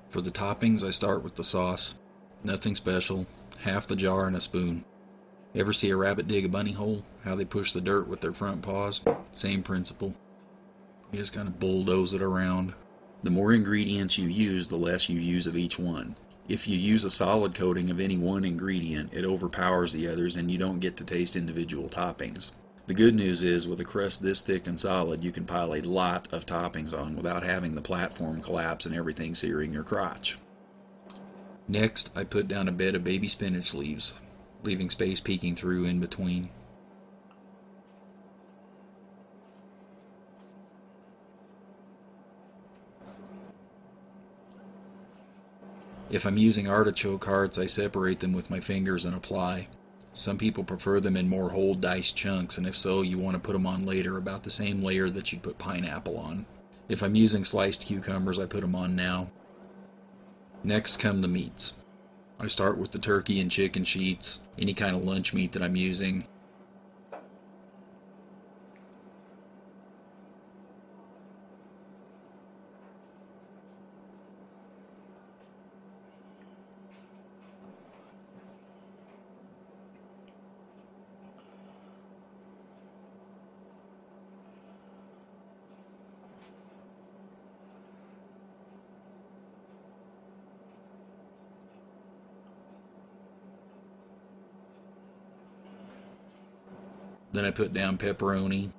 For the toppings, I start with the sauce. Nothing special, half the jar and a spoon. Ever see a rabbit dig a bunny hole? How they push the dirt with their front paws? Same principle. You just kind of bulldoze it around. The more ingredients you use, the less you use of each one. If you use a solid coating of any one ingredient, it overpowers the others and you don't get to taste individual toppings. The good news is, with a crust this thick and solid, you can pile a lot of toppings on without having the platform collapse and everything searing your crotch. Next, I put down a bed of baby spinach leaves, leaving space peeking through in between. If I'm using artichoke hearts, I separate them with my fingers and apply. Some people prefer them in more whole diced chunks, and if so, you want to put them on later, about the same layer that you'd put pineapple on. If I'm using sliced cucumbers, I put them on now. Next come the meats. I start with the turkey and chicken sheets, any kind of lunch meat that I'm using. Then I put down pepperoni.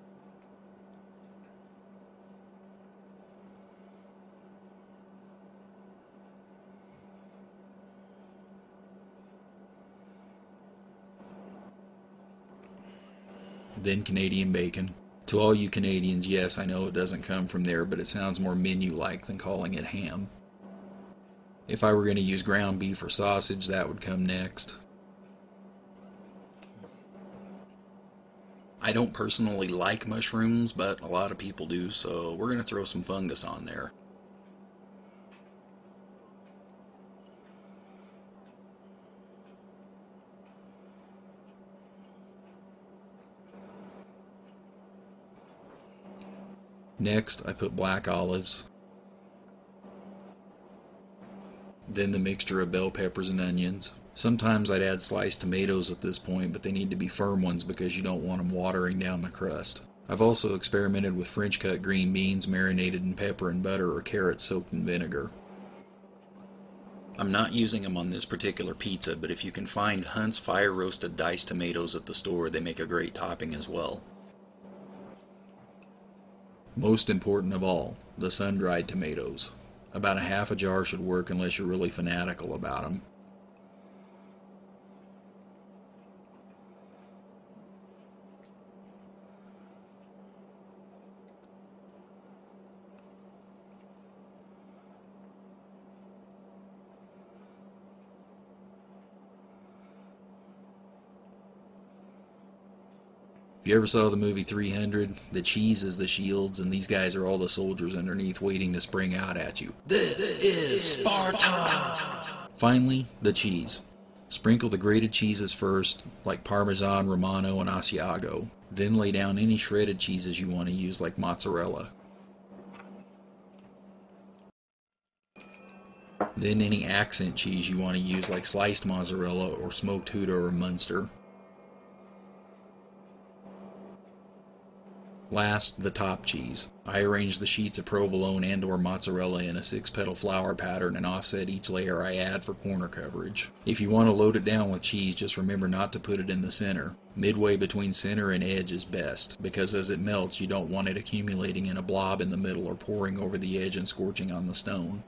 Then Canadian bacon. To all you Canadians, yes, I know it doesn't come from there, but it sounds more menu-like than calling it ham. If I were going to use ground beef or sausage, that would come next. I don't personally like mushrooms, but a lot of people do, so we're going to throw some fungus on there. Next, I put black olives. Then the mixture of bell peppers and onions. Sometimes I'd add sliced tomatoes at this point, but they need to be firm ones because you don't want them watering down the crust. I've also experimented with French cut green beans marinated in pepper and butter, or carrots soaked in vinegar. I'm not using them on this particular pizza, but if you can find Hunt's fire roasted diced tomatoes at the store, they make a great topping as well. Most important of all, the sun-dried tomatoes. About a half a jar should work unless you're really fanatical about them. If you ever saw the movie 300, the cheese is the shields, and these guys are all the soldiers underneath waiting to spring out at you. This is Sparta! Finally, the cheese. Sprinkle the grated cheeses first, like Parmesan, Romano, and Asiago. Then lay down any shredded cheeses you want to use, like mozzarella. Then any accent cheese you want to use, like sliced mozzarella or smoked Gouda or Munster. Last, the top cheese. I arrange the sheets of provolone and or mozzarella in a 6-petal flower pattern and offset each layer I add for corner coverage. If you want to load it down with cheese, just remember not to put it in the center. Midway between center and edge is best, because as it melts you don't want it accumulating in a blob in the middle or pouring over the edge and scorching on the stone.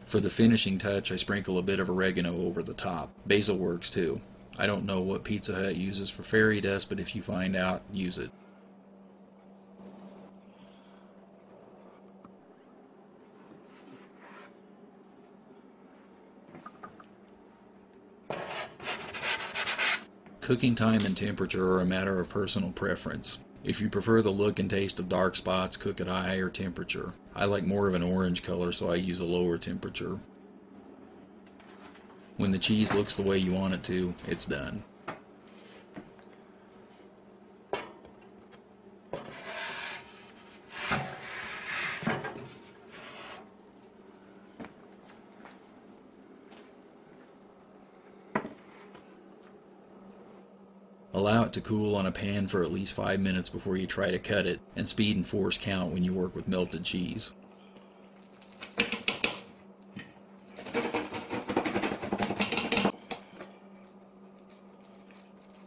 For the finishing touch, I sprinkle a bit of oregano over the top. Basil works too. I don't know what Pizza Hut uses for fairy dust, but if you find out, use it. Cooking time and temperature are a matter of personal preference. If you prefer the look and taste of dark spots, cook at a higher temperature. I like more of an orange color, so I use a lower temperature. When the cheese looks the way you want it to, it's done. Allow it to cool on a pan for at least 5 minutes before you try to cut it, and speed and force count when you work with melted cheese.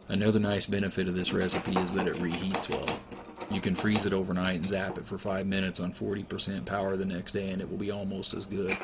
Another nice benefit of this recipe is that it reheats well. You can freeze it overnight and zap it for 5 minutes on 40% power the next day and it will be almost as good.